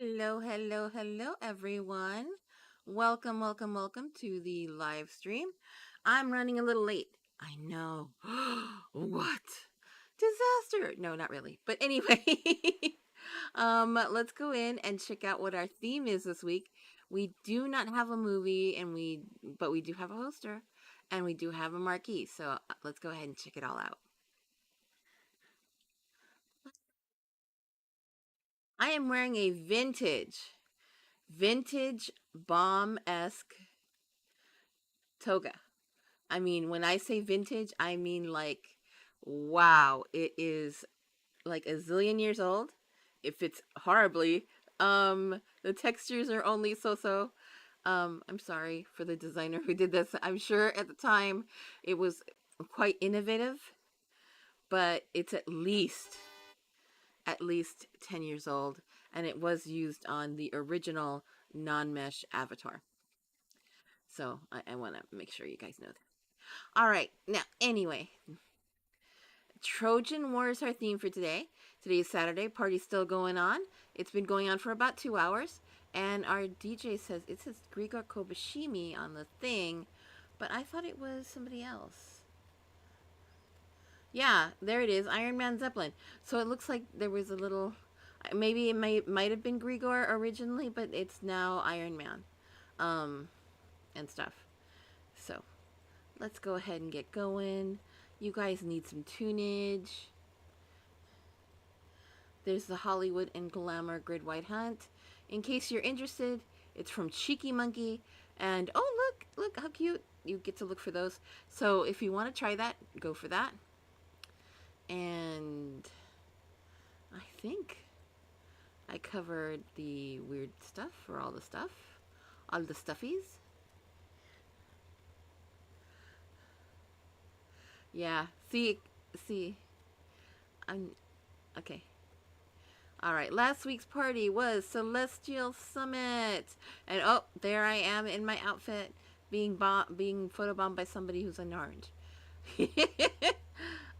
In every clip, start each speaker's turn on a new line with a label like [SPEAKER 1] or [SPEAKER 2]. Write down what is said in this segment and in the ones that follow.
[SPEAKER 1] Hello, hello, hello, everyone. Welcome, welcome, welcome to the live stream. I'm running a little late. I know. What? Disaster. No, not really. But anyway, let's go in and check out what our theme is this week. We do not have a movie but we do have a hoster and we do have a marquee. So let's go ahead and check it all out. I am wearing a vintage bomb-esque toga. I mean, when I say vintage, I mean like, wow, it is like a zillion years old. It fits horribly. The textures are only so. I'm sorry for the designer who did this. I'm sure at the time it was quite innovative, but it's at least 10 years old, and it was used on the original non-mesh avatar. So I want to make sure you guys know that. All right, now anyway, Trojan War is our theme for today. Today is Saturday. Party's still going on. It's been going on for about 2 hours. And our DJ says it says Grigor Kobushimi on the thing, but I thought it was somebody else. Yeah, there it is, Iron Man Zeppelin. So it looks like there was a little, maybe it might have been Grigor originally, but it's now Iron Man, and stuff. So let's go ahead and get going. You guys need some tunage. There's the Hollywood and Glamour Grid White Hunt. In case you're interested, it's from Cheeky Monkey. And oh, look how cute. You get to look for those. So if you want to try that, go for that. And I think I covered the weird stuff for all the stuff. All the stuffies. Yeah. See. I'm okay. All right, last week's party was Celestial Summit. And oh, there I am in my outfit being photobombed by somebody who's unarmed.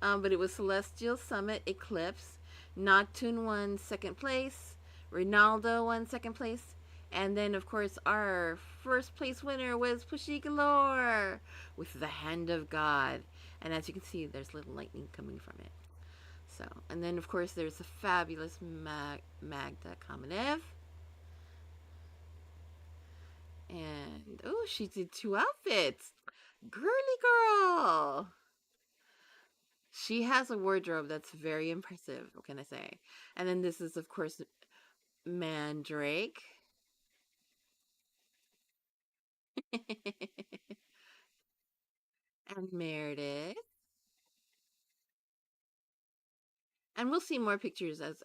[SPEAKER 1] But it was Celestial Summit Eclipse. Noctune won second place. Ronaldo won second place. And then, of course, our first place winner was Pushy Galore with the Hand of God. And as you can see, there's little lightning coming from it. So, and then of course there's the fabulous Magda Kamenev. And oh, she did 2 outfits. Girly girl. She has a wardrobe that's very impressive, what can I say? And then this is of course Mandrake. And Meredith. And we'll see more pictures as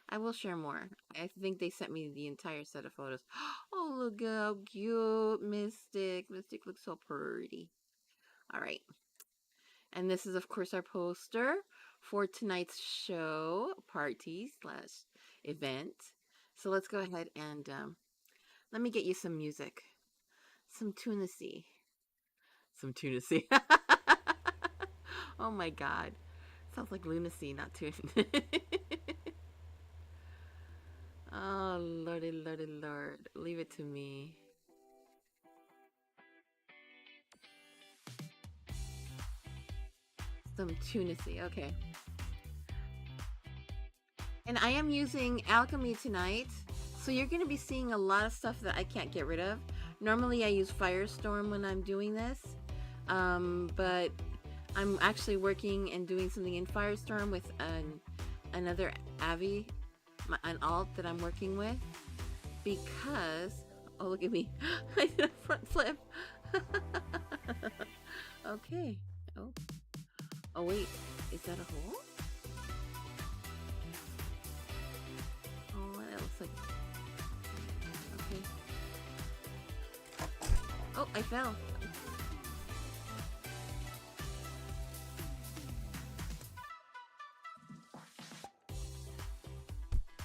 [SPEAKER 1] I will share more. I think they sent me the entire set of photos. Oh, look how cute. Mystic. Mystic looks so pretty. All right. And this is, of course, our poster for tonight's show, party slash event. So let's go ahead and let me get you some music. Some Tunacy. Some Tunacy. Oh my God. Sounds like lunacy, not tune. Oh, lordy, lordy, lord. Leave it to me. Some Tunacy. Okay. And I am using Alchemy tonight. So you're going to be seeing a lot of stuff that I can't get rid of. Normally I use Firestorm when I'm doing this. But I'm actually working and doing something in Firestorm with another Avi, an alt that I'm working with. Because, oh look at me, I did a front flip. Okay. Oh wait, is that a hole? Oh, that looks like, okay. Oh, I fell.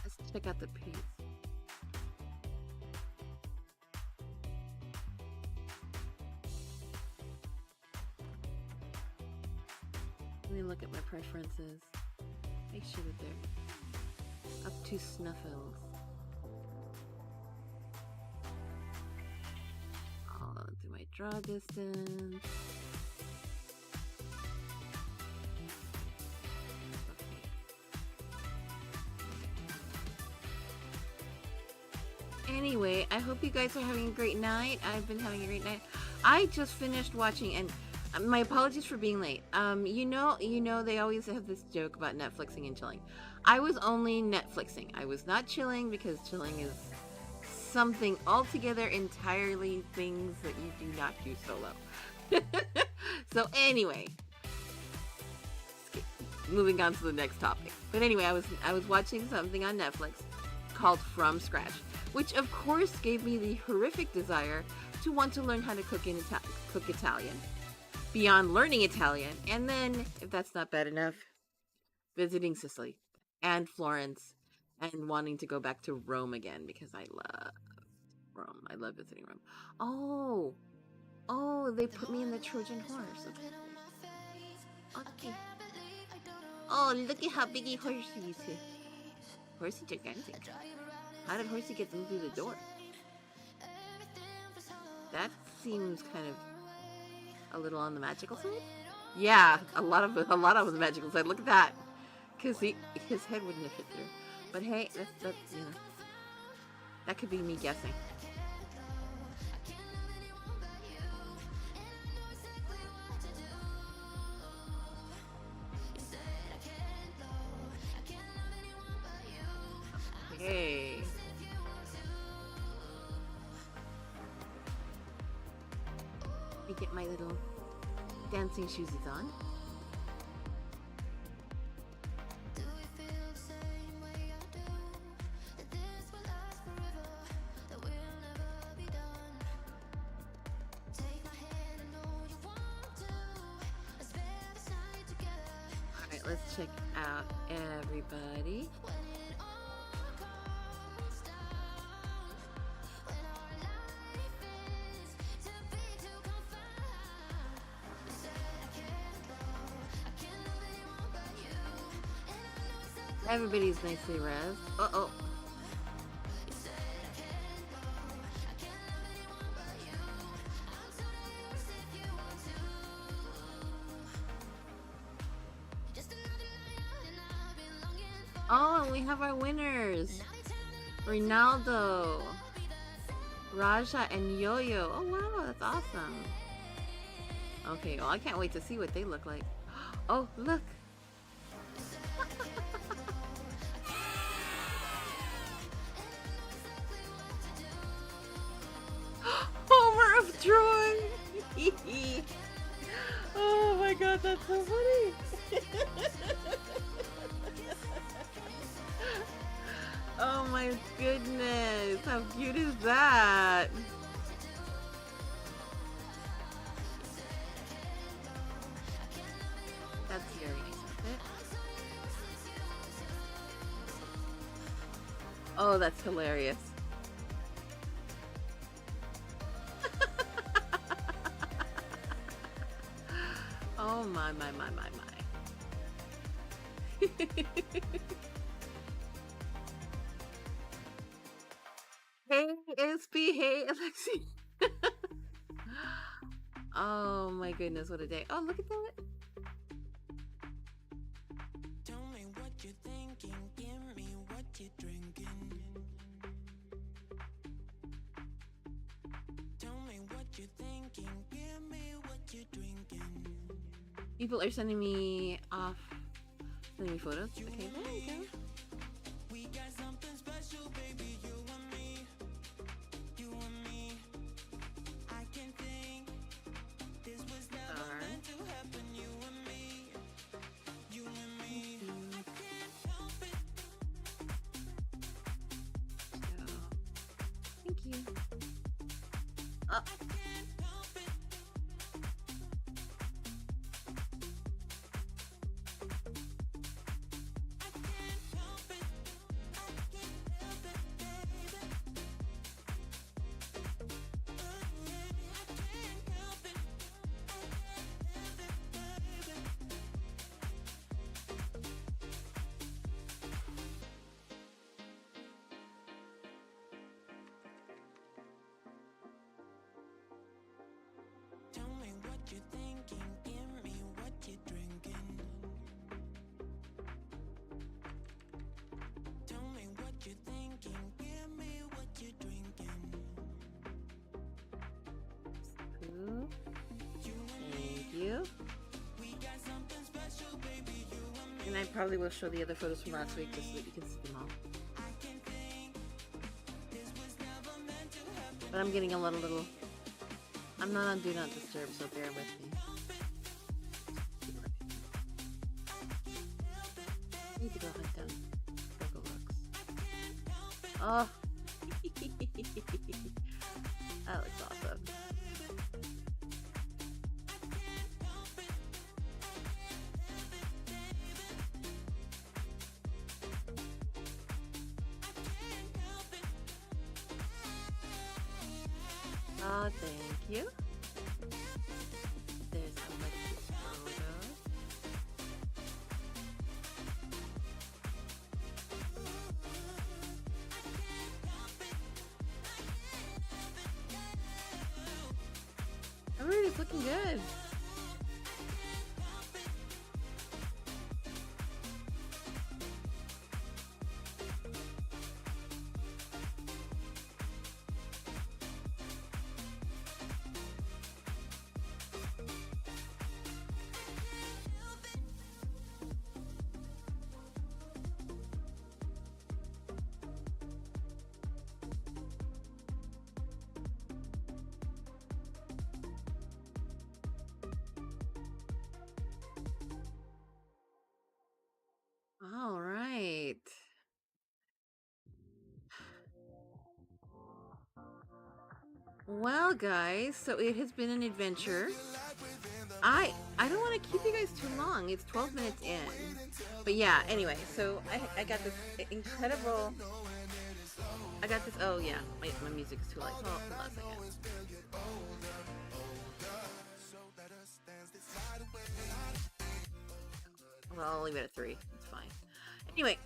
[SPEAKER 1] Let's check out the piece. Let me look at my preferences. Make sure that they're up to snuffles. draw distance. Anyway, I hope you guys are having a great night. I've been having a great night. I just finished watching, and my apologies for being late. You know, they always have this joke about Netflixing and chilling. I was only Netflixing. I was not chilling, because chilling is something altogether entirely things that you do not do solo. So anyway, moving on to the next topic. But anyway, I was watching something on Netflix called From Scratch, which of course gave me the horrific desire to want to learn how to cook Italian. Beyond learning Italian, and then, if that's not bad enough, visiting Sicily and Florence and wanting to go back to Rome again, because I love Rome. I love visiting Rome. Oh, they put me in the Trojan horse. Okay. Oh, look at how big a horsey is here. Horsey gigantic. How did Horsey get them through the door? That seems kind of a little on the magical side. Yeah, a lot of the magical side. Look at that, because his head wouldn't have fit through. But hey, that's you know, that could be me guessing. Hey. Let me get my little dancing shoes on. Alright, let's check out everybody. Everybody's nicely rezzed. Uh-oh. Oh, and we have our winners. Ronaldo, Raja, and Yo-Yo. Oh, wow, that's awesome. Okay, well, I can't wait to see what they look like. Oh, look. Homer of Troy! Oh my god, that's so funny! Oh my goodness, how cute is that? That's very nice, isn't it? Oh, that's hilarious. Oh my. Hey, SP, hey, Alexi. Oh my goodness, what a day. Oh, look at that. Tell me what you're thinking, give me what you're drinking. Tell me what you're thinking, give me what you're drinking. People are sending me photos. Okay, there you go. We got something special, baby, you and me. You and me. I can think this was never meant to happen, you and me. You and me. I can't help it. So, thank you. I can't help it. Ooh, thank you. And I probably will show the other photos from last week just so that you can see them all. But I'm getting a little... I'm not on Do Not Disturb, so bear with me. I need to go hunt down Purple Looks. Oh! That looks awesome. Oh, thank you. There's Alexis photo. Everybody's looking good. All right. Well, guys, so it has been an adventure. I don't want to keep you guys too long. It's 12 minutes in. But yeah, anyway, so I got this incredible... I got this... Oh, yeah. My music is too loud. Hold on a second. Well, I'll leave it at 3. It's fine. Anyway.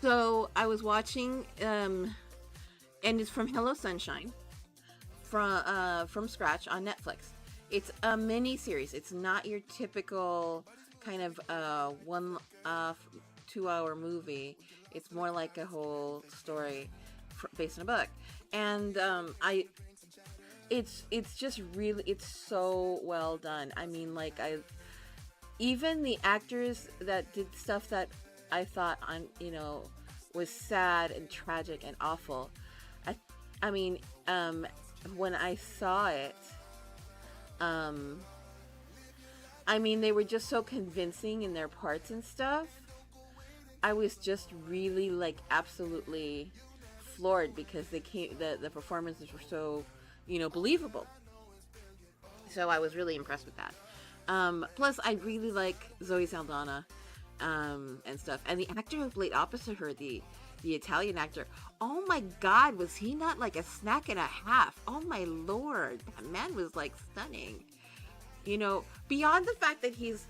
[SPEAKER 1] So, I was watching... and it's from Hello Sunshine. From scratch on Netflix. It's a mini series. It's not your typical kind of 2-hour movie. It's more like a whole story based on a book. And it's just really, it's so well done. I mean, like, even the actors that did stuff that I thought was sad and tragic and awful. I mean, when I saw it, I mean, they were just so convincing in their parts and stuff. I was just really, like, absolutely floored because the performances were so, believable. So I was really impressed with that. Plus, I really like Zoe Saldana, and stuff. And the actor who played opposite her, the Italian actor, oh my God, was he not like a snack and a half? Oh my Lord, that man was like stunning. Beyond the fact that he's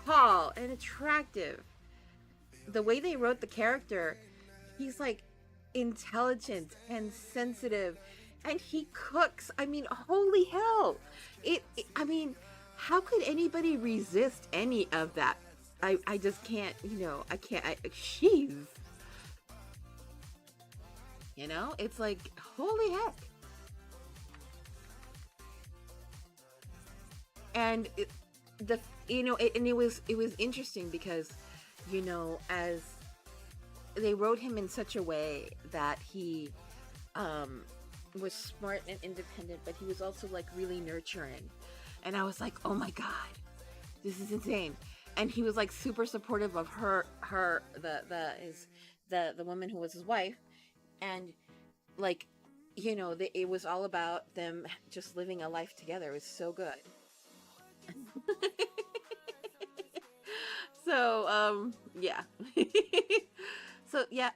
[SPEAKER 1] tall and attractive, the way they wrote the character, he's like intelligent and sensitive, and he cooks. I mean, holy hell. I mean, how could anybody resist any of that? I just can't, she's... It's like, holy heck. And it was interesting because, as they wrote him in such a way that he was smart and independent, but he was also like really nurturing. And I was like, oh my God, this is insane. And he was like super supportive of the woman who was his wife. And like, it was all about them just living a life together. It was so good. So, yeah. So, yeah.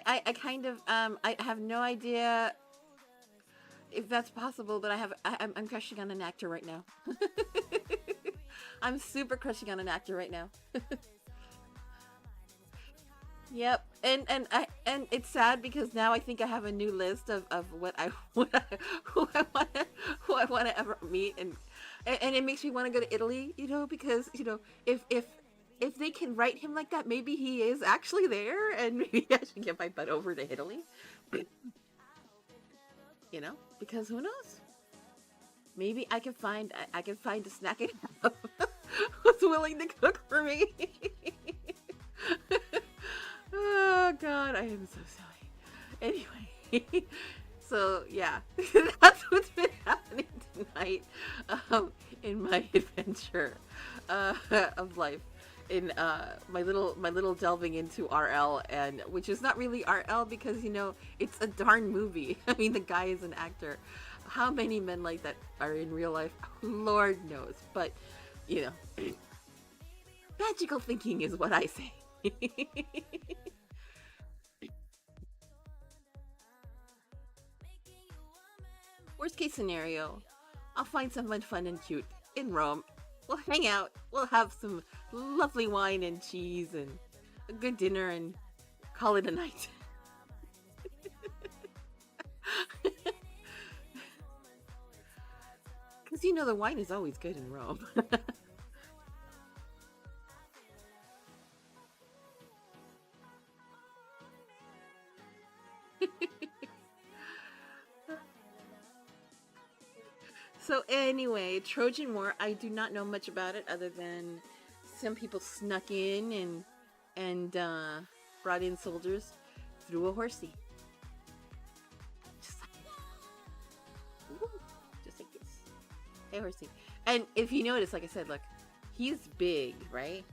[SPEAKER 1] I kind of, I have no idea if that's possible, but I'm crushing on an actor right now. I'm super crushing on an actor right now. Yep, and it's sad because now I think I have a new list of what I what I, who I want to ever meet, and it makes me want to go to Italy, because if they can write him like that, maybe he is actually there, and maybe I should get my butt over to Italy, because who knows? Maybe I can find a snack and who's willing to cook for me. Oh God, I am so silly. Anyway, so yeah, that's what's been happening tonight, in my adventure of life, in my little delving into RL, and which is not really RL because it's a darn movie. I mean, the guy is an actor. How many men like that are in real life? Lord knows, but magical thinking is what I say. Worst case scenario, I'll find someone fun and cute in Rome. We'll hang out, we'll have some lovely wine and cheese and a good dinner and call it a night. Because the wine is always good in Rome. So anyway, Trojan War, I do not know much about it other than some people snuck in and brought in soldiers through a horsey. Just like, woo, just like this. Hey, horsey. And if you notice, like I said, look, he's big, right?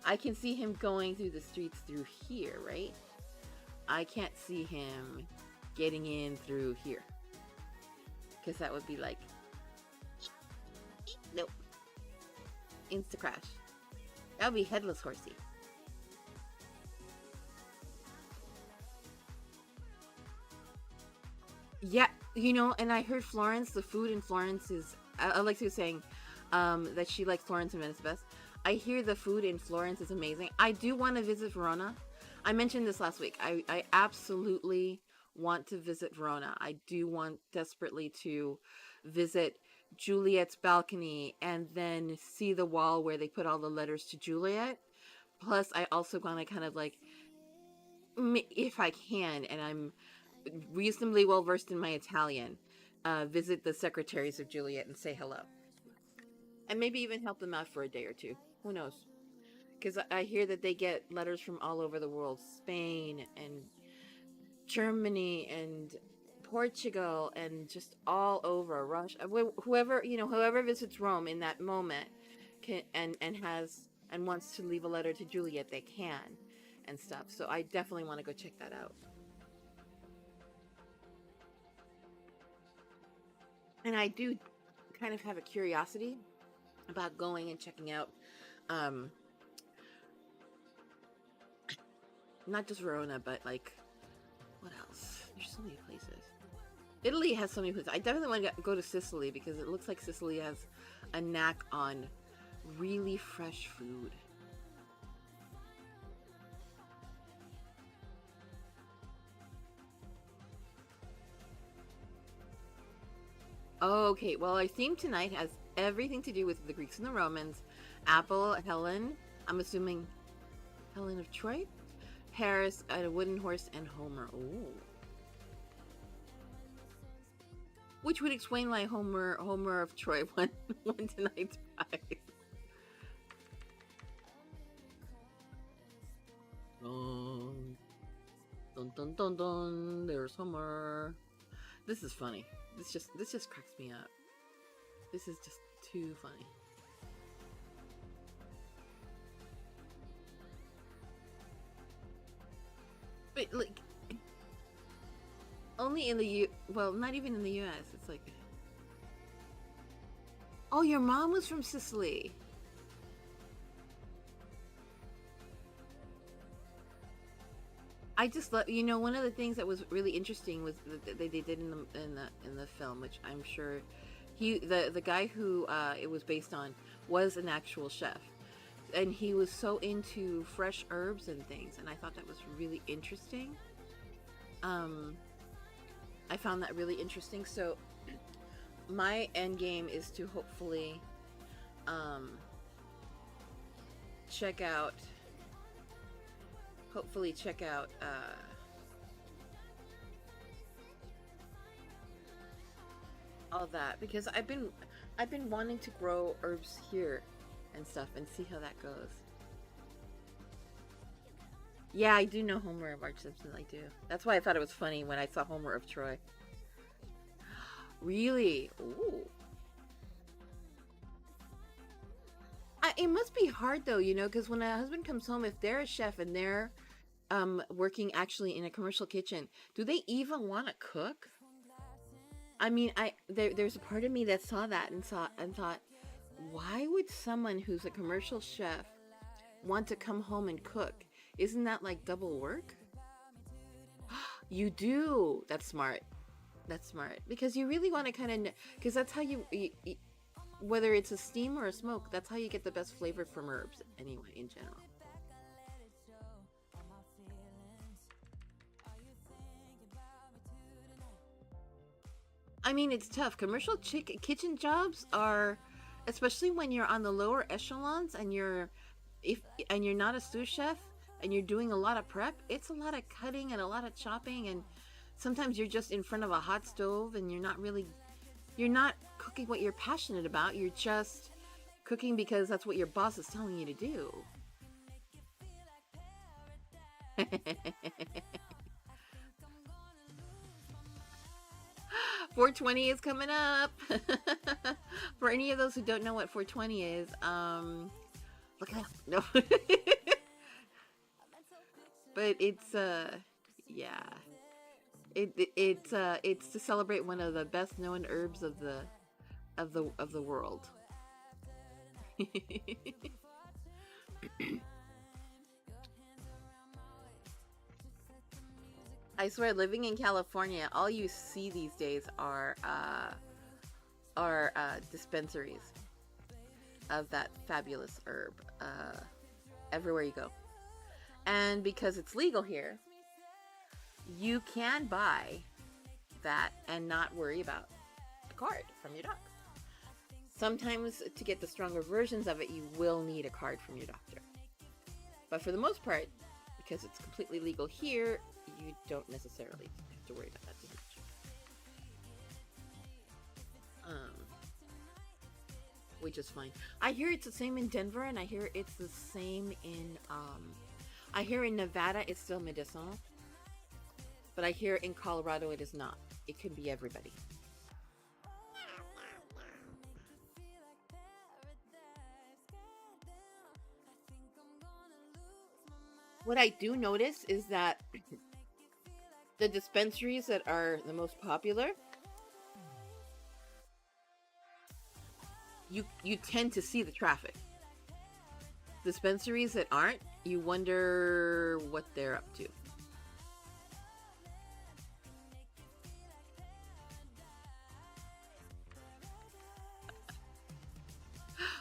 [SPEAKER 1] I can see him going through the streets through here, right? I can't see him getting in through here. Because that would be like, nope. Insta crash. That would be headless horsey. Yeah, and I heard Florence, the food in Florence is, Alexia was saying that she likes Florence and Venice best. I hear the food in Florence is amazing. I do want to visit Verona. I mentioned this last week. I absolutely want to visit Verona. I do want desperately to visit Juliet's balcony and then see the wall where they put all the letters to Juliet. Plus, I also want to kind of like, if I can, and I'm reasonably well versed in my Italian, visit the secretaries of Juliet and say hello. And maybe even help them out for a day or two. Who knows? Because I hear that they get letters from all over the world, Spain and Germany and Portugal and just all over Russia. Whoever visits Rome in that moment can and has and wants to leave a letter to Juliet, they can and stuff. So I definitely want to go check that out. And I do kind of have a curiosity about going and checking out um not just Verona, but like what else? There's so many places. Italy has so many places. I definitely want to go to Sicily because it looks like Sicily has a knack on really fresh food. Okay, well, our theme tonight has everything to do with the Greeks and the Romans. Apple, Helen, I'm assuming Helen of Troy, Paris, a wooden horse, and Homer. Ooh. Which would explain why Homer of Troy won tonight's prize. Dun, dun dun dun dun. There's Homer. This is funny. This just cracks me up. This is just too funny. But like, only in the well, not even in the U.S. It's like, oh, your mom was from Sicily. I just love, one of the things that was really interesting was that they did in the film, which I'm sure the guy who it was based on was an actual chef, and he was so into fresh herbs and things, and I thought that was really interesting. Um, I found that really interesting. So my end game is to hopefully um, check out, all that, because I've been wanting to grow herbs here and stuff and see how that goes. Yeah, I do know Homer of Marge Simpson. I do. That's why I thought it was funny when I saw Homer of Troy. Really? Ooh. It must be hard though, because when a husband comes home, if they're a chef and they're working actually in a commercial kitchen, do they even want to cook? I mean, there's a part of me that saw that and thought, why would someone who's a commercial chef want to come home and cook? Isn't that like double work? You do. That's smart. That's smart, because you really want to kind of, because that's how whether it's a steam or a smoke, that's how you get the best flavor from herbs anyway in general. I mean, it's tough. Commercial kitchen jobs are, especially when you're on the lower echelons and if and you're not a sous chef and you're doing a lot of prep. It's a lot of cutting and a lot of chopping, and sometimes you're just in front of a hot stove and you're not cooking what you're passionate about. You're just cooking because that's what your boss is telling you to do. 420 is coming up. For any of those who don't know what 420 is, look it up. No. But yeah. It's to celebrate one of the best known herbs of the world. I swear, living in California, all you see these days are dispensaries of that fabulous herb everywhere you go. And because it's legal here, you can buy that and not worry about a card from your doc. Sometimes to get the stronger versions of it, you will need a card from your doctor. But for the most part, because it's completely legal here, you don't necessarily have to worry about that too much. Which is fine. I hear it's the same in Denver, and I hear it's the same in I hear in Nevada it's still medicinal, but I hear in Colorado it is not. It can be everybody. What I do notice is that the dispensaries that are the most popular, you tend to see the traffic. Dispensaries that aren't, you wonder what they're up to.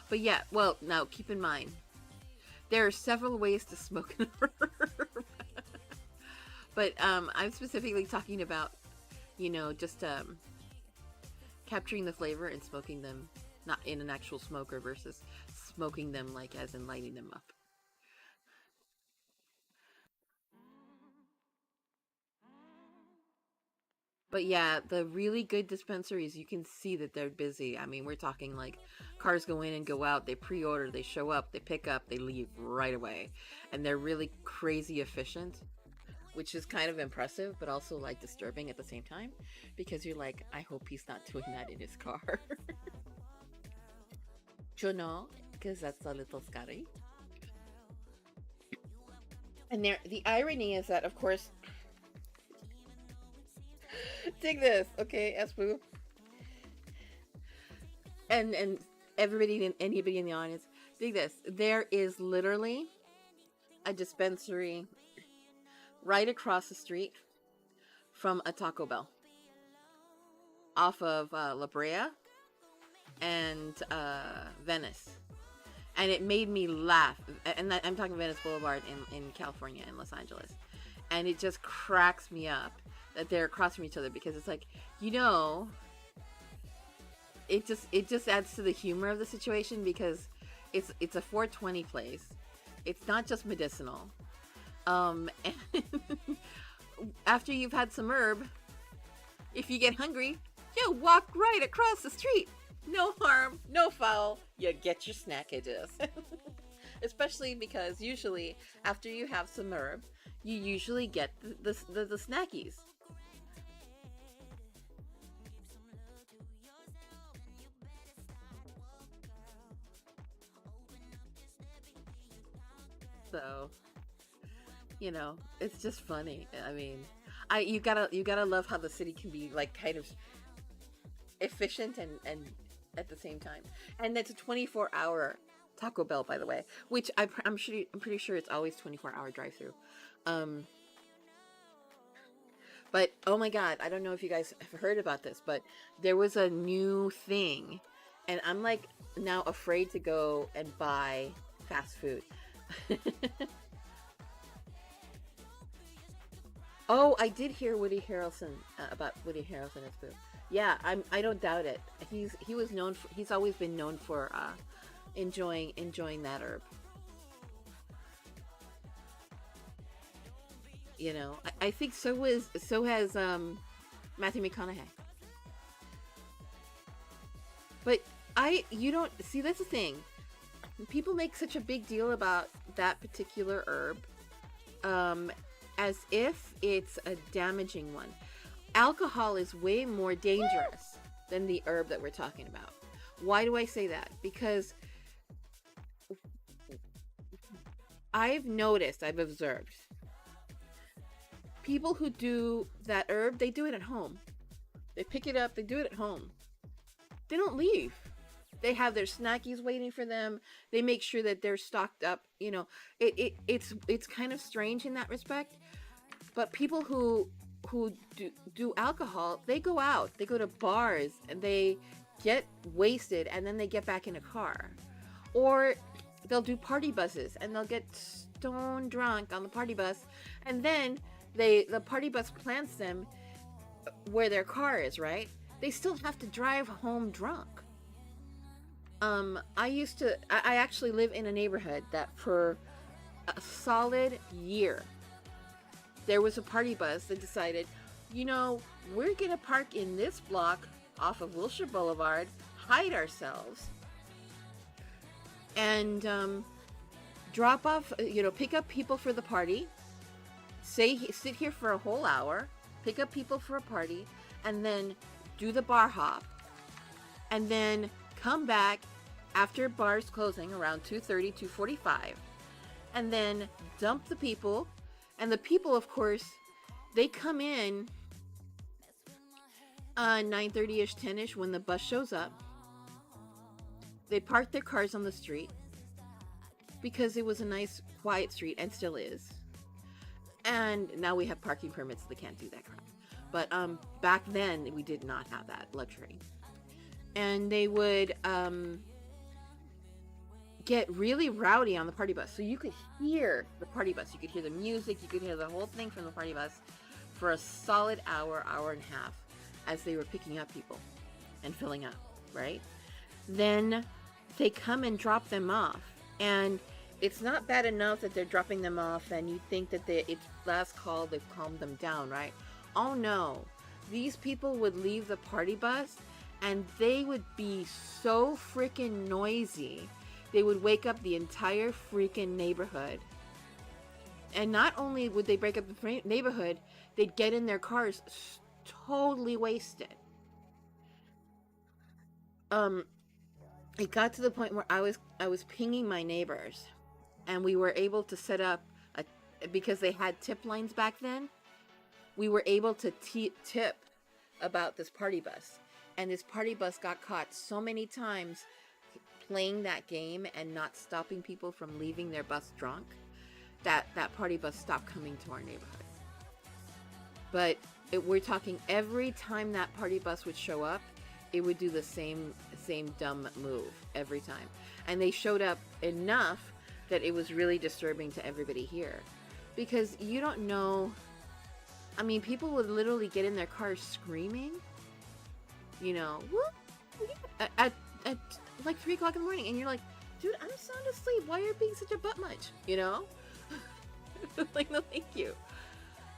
[SPEAKER 1] But yeah, well, now keep in mind, there are several ways to smoke an herb. But I'm specifically talking about, just capturing the flavor and smoking them, not in an actual smoker, versus smoking them like as in lighting them up. But yeah, the really good dispensaries, you can see that they're busy. I mean, we're talking like cars go in and go out, they pre-order, they show up, they pick up, they leave right away. And they're really crazy efficient, which is kind of impressive, but also like disturbing at the same time, because you're like, I hope he's not doing that in his car. You know, because that's a little scary. And the irony is that, of course, take this, okay, Espu, and everybody and anybody in the audience, take this. There is literally a dispensary right across the street from a Taco Bell off of La Brea and Venice. and it made me laugh. And I'm talking Venice Boulevard in California, in Los Angeles, and it just cracks me up that they're across from each other, because it's like, you know, it just adds to the humor of the situation, because it's a 420 place. It's not just medicinal. And after you've had some herb, if you get hungry, you walk right across the street. No harm, no foul. You get your snackages. Especially because usually after you have some herb, you usually get the snackies. So, it's just funny. I mean, you gotta love how the city can be like kind of efficient and at the same time. And it's a 24-hour Taco Bell, by the way, which I'm pretty sure it's always 24-hour drive-through. Um, but oh my God, I don't know if you guys have heard about this, but there was a new thing, and I'm like now afraid to go and buy fast food. Oh, I did hear Woody Harrelson about Woody Harrelson's food. Yeah, I don't doubt it. He's always been known for enjoying that herb. I think so has Matthew McConaughey. But you don't see, that's the thing. People make such a big deal about that particular herb, um, as if it's a damaging one. Alcohol is way more dangerous than the herb that we're talking about. Why do I say that? Because I've observed people who do that herb, they do it at home. They pick it up, they do it at home. They don't leave. They have their snackies waiting for them. They make sure that they're stocked up. It's kind of strange in that respect. But people who do alcohol, they go out. They go to bars and they get wasted, and then they get back in a car. Or they'll do party buses and they'll get stone drunk on the party bus, and then the party bus plants them where their car is, right? They still have to drive home drunk. I actually live in a neighborhood that for a solid year, there was a party bus that decided, we're going to park in this block off of Wilshire Boulevard, hide ourselves, and drop off, pick up people for the party, sit here for a whole hour, pick up people for a party, and then do the bar hop, and then come back after bars closing around 2:30, 2:45, and then dump the people. And the people, of course, they come in 9:30ish, 10ish when the bus shows up. They park their cars on the street because it was a nice, quiet street, and still is. And now we have parking permits, so they can't do that crap. But back then, we did not have that luxury. And they would get really rowdy on the party bus. So you could hear the party bus. You could hear the music. You could hear the whole thing from the party bus for a solid hour, hour and a half, as they were picking up people and filling up, right? Then they come and drop them off. And it's not bad enough that they're dropping them off and you think that it's last call, they've calmed them down, right? Oh no. These people would leave the party bus and they would be so freaking noisy. They would wake up the entire freaking neighborhood. And not only would they break up the neighborhood, they'd get in their cars totally wasted. It got to the point where I was pinging my neighbors, and we were able to set up because they had tip lines back then. We were able to tip about this party bus, and this party bus got caught so many times playing that game and not stopping people from leaving their bus drunk that party bus stopped coming to our neighborhood. But we're talking every time that party bus would show up, it would do the same dumb move every time. And they showed up enough that it was really disturbing to everybody here. Because you don't know, I mean, people would literally get in their cars screaming, you know, at like 3 o'clock in the morning. And you're like, dude, I'm sound asleep. Why are you being such a butt munch? You know? Like, no, thank you.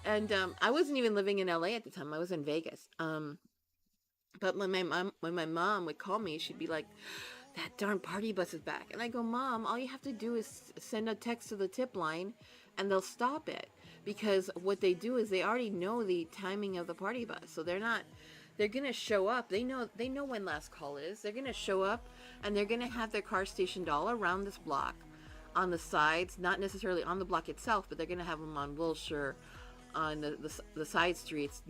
[SPEAKER 1] And I wasn't even living in LA at the time. I was in Vegas. But when my mom would call me, she'd be like, that darn party bus is back. And I go, Mom, all you have to do is send a text to the tip line and they'll stop it. Because what they do is they already know the timing of the party bus. So they're going to show up. They know when last call is. They're going to show up and they're going to have their car stationed all around this block on the sides, not necessarily on the block itself, but they're going to have them on Wilshire, on the side streets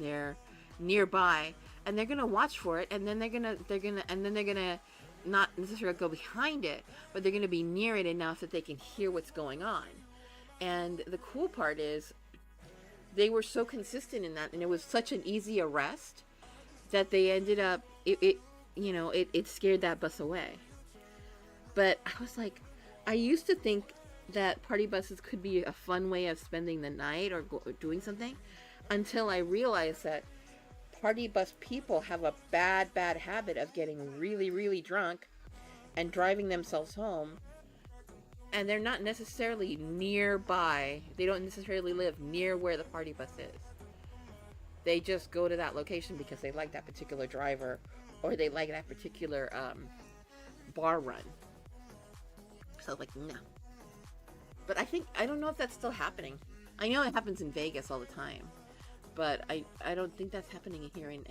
[SPEAKER 1] nearby, and they're going to watch for it. And then they're going to not necessarily go behind it, but they're going to be near it enough that they can hear what's going on. And the cool part is they were so consistent in that, and it was such an easy arrest that they ended up, it scared that bus away. But I was like, I used to think that party buses could be a fun way of spending the night or doing something, until I realized that party bus people have a bad habit of getting really, really drunk and driving themselves home. And they're not necessarily nearby. They don't necessarily live near where the party bus is. They just go to that location because they like that particular driver, or they like that particular bar run. So I was like, no. But I don't know if that's still happening. I know it happens in Vegas all the time, but I don't think that's happening here in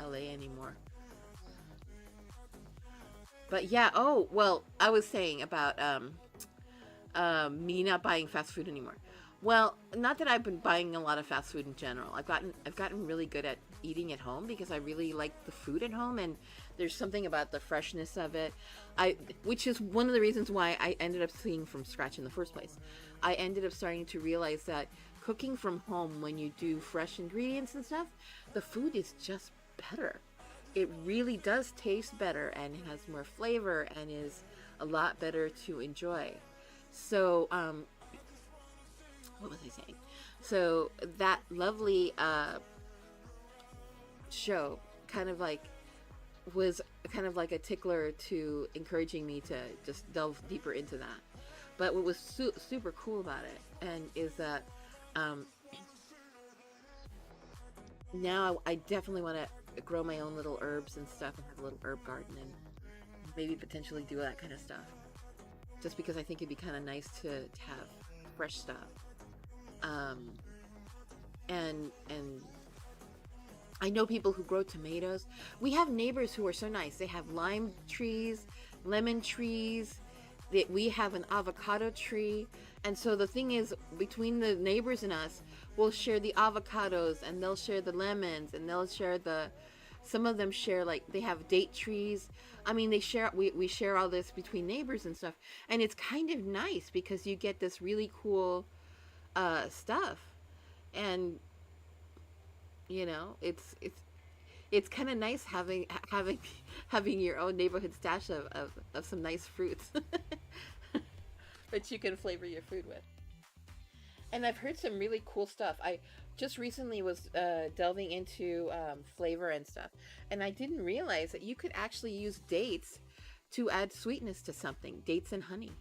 [SPEAKER 1] LA anymore. But yeah, oh, well, I was saying about me not buying fast food anymore. Well, not that I've been buying a lot of fast food in general. I've gotten really good at eating at home because I really like the food at home, and there's something about the freshness of it. Which is one of the reasons why I ended up seeing from scratch in the first place. I ended up starting to realize that cooking from home, when you do fresh ingredients and stuff, the food is just better. It really does taste better and has more flavor and is a lot better to enjoy. So, what was I saying? So that lovely show was kind of like a tickler to encouraging me to just delve deeper into that. But what was super cool about it is that now I definitely want to grow my own little herbs and stuff and have a little herb garden and maybe potentially do that kind of stuff. Just because I think it'd be kind of nice to have fresh stuff. And I know people who grow tomatoes. We have neighbors who are so nice. They have lime trees, lemon trees. We have an avocado tree. And so the thing is, between the neighbors and us, we'll share the avocados, and they'll share the lemons, and they'll share some of them share, like, they have date trees. I mean, we share all this between neighbors and stuff. And it's kind of nice because you get this really cool stuff. And it's kind of nice having your own neighborhood stash of some nice fruits that you can flavor your food with. And I've heard some really cool stuff. I just recently was delving into flavor and stuff, and I didn't realize that you could actually use dates to add sweetness to something. Dates and honey,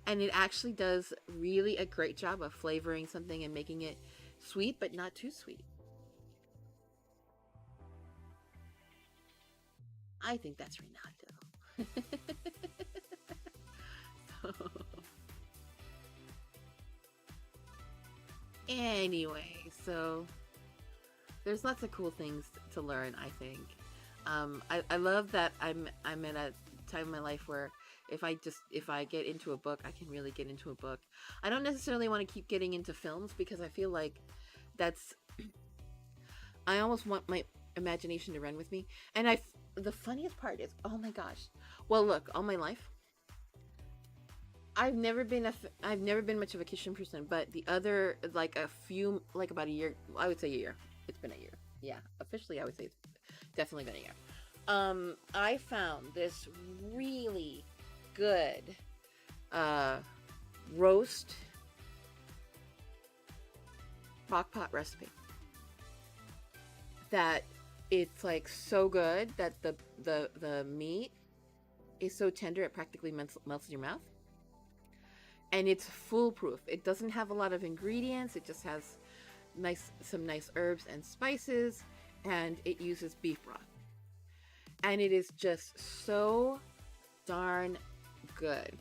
[SPEAKER 1] and it actually does really a great job of flavoring something and making it sweet but not too sweet. I think that's Renato. Anyway, so there's lots of cool things to learn, I think. I love that I'm in a time in my life where if I get into a book, I can really get into a book. I don't necessarily want to keep getting into films because I feel like I almost want my imagination to run with me. And the funniest part is, oh my gosh. Well, look, all my life, I've never been much of a kitchen person, but the other, like about a year, I would say a year. It's been a year. Yeah, officially I would say it's definitely been a year. I found this really good roast crock pot recipe that it's like so good that the meat is so tender it practically melts in your mouth, and it's foolproof. It doesn't have a lot of ingredients. It just has some nice herbs and spices, and it uses beef broth, and it is just so darn good.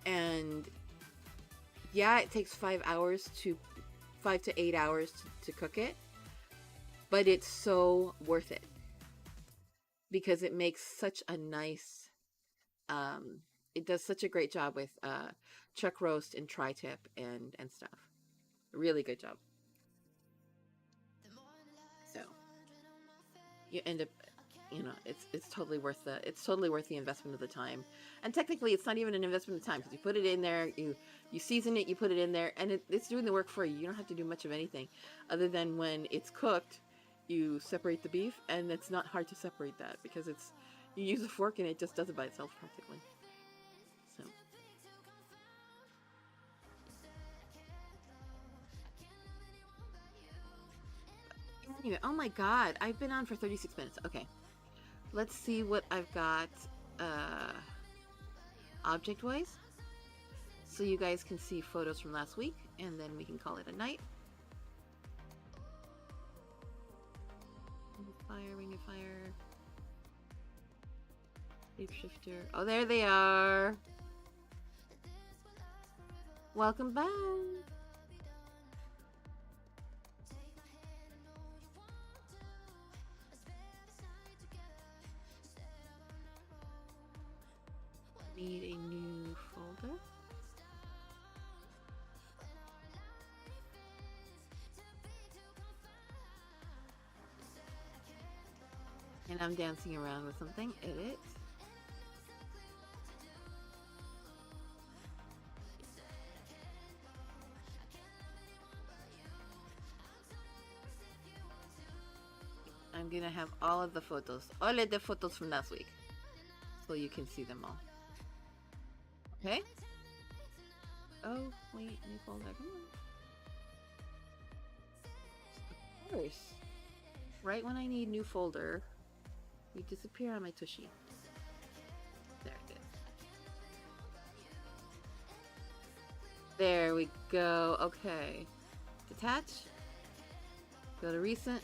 [SPEAKER 1] And yeah, it takes 5 to 8 hours to cook it, but it's so worth it because it makes such a nice it does such a great job with chuck roast and tri-tip and stuff. Really good job. So you end up, it's totally worth the investment of the time. And technically it's not even an investment of time because you put it in there, you season it, you put it in there, and it's doing the work for you. You don't have to do much of anything other than when it's cooked, you separate the beef, and it's not hard to separate that because you use a fork and it just does it by itself practically. So anyway, oh my god, I've been on for 36 minutes. Okay, let's see what I've got object wise, so you guys can see photos from last week, and then we can call it a night. Ring of fire, shapeshifter. Oh, there they are. Welcome back. Need a new folder. And I'm dancing around with something. Edit. I'm gonna have all of the photos from last week, so you can see them all. Okay? Oh, wait, new folder. Come on. Of course. Right when I need new folder, we disappear on my tushy. There it is. There we go. Okay. Detach. Go to recent.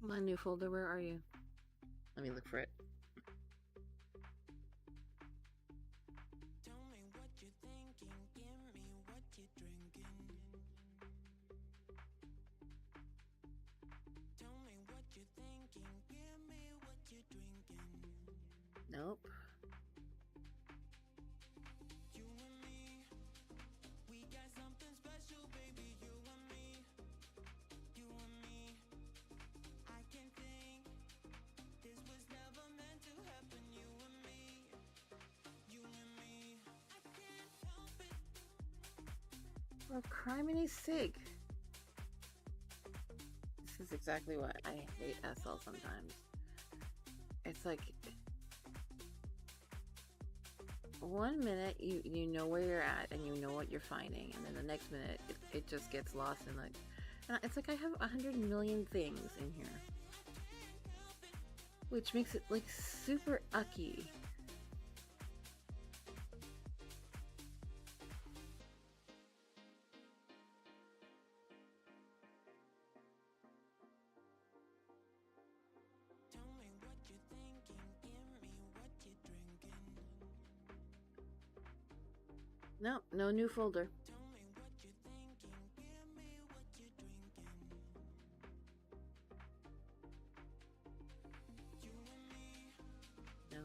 [SPEAKER 1] My new folder, where are you? Let me look for it. Nope. Well, criminy sig. This is exactly what I hate SL sometimes. It's like 1 minute you know where you're at and you know what you're finding, and then the next minute it just gets lost in like, it's like I have 100 million things in here, which makes it like super ucky. No, no new folder. No.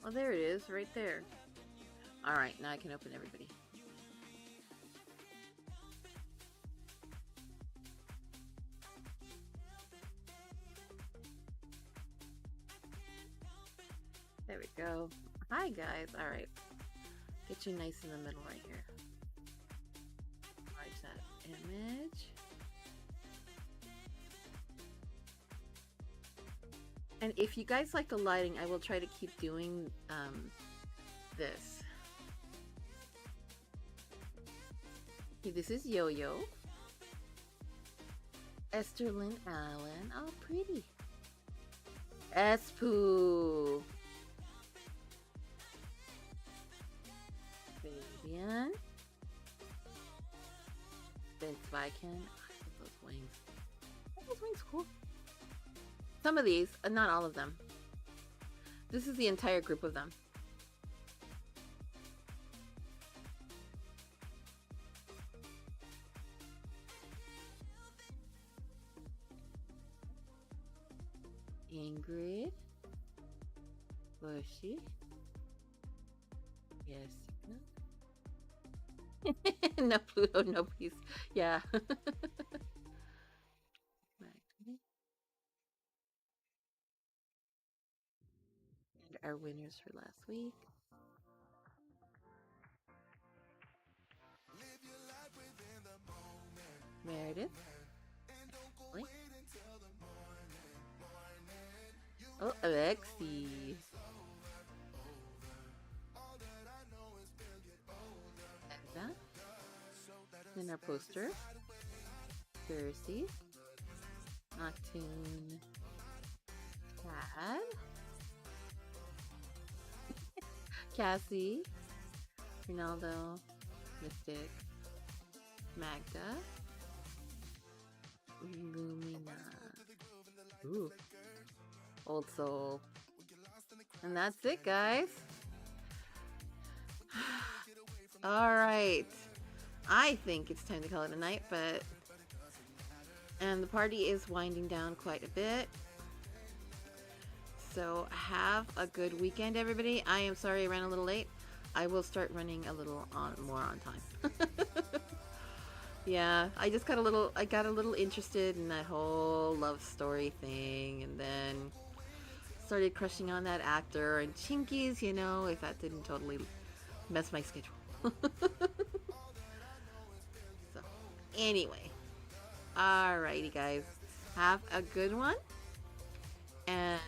[SPEAKER 1] Oh, there it is, right there. All right, now I can open everybody. There we go. Hi, guys. All right. Get you nice in the middle right here. Large that image. And if you guys like the lighting, I will try to keep doing this. Okay, this is Yo-Yo. Esther Lynn Allen. Oh, pretty. Espoo. Fabian. Vince Viken. Those wings. Those wings cool. Some of these, not all of them. This is the entire group of them. Ingrid. Bushy. Yes. No Pluto, no peace. Yeah. And our winners for last week. Meredith. Ashley. Oh, Alexi. Edna. Then our poster. Cersei. Noctune. Tad. Cassie. Ronaldo. Mystic. Magda. Lumina. Ooh. Old Soul. And that's it, guys. Alright. I think it's time to call it a night, but... And the party is winding down quite a bit. So have a good weekend, everybody. I am sorry I ran a little late. I will start running a little more on time. Yeah, I just got a little interested in that whole love story thing, and then started crushing on that actor and Chinkies, you know, if that didn't totally mess my schedule. So, anyway. Alrighty, guys. Have a good one. And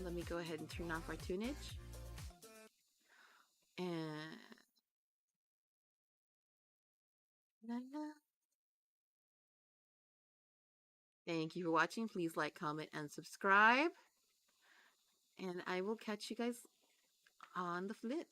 [SPEAKER 1] let me go ahead and turn off our tunage. And thank you for watching. Please like, comment, and subscribe. And I will catch you guys on the flip.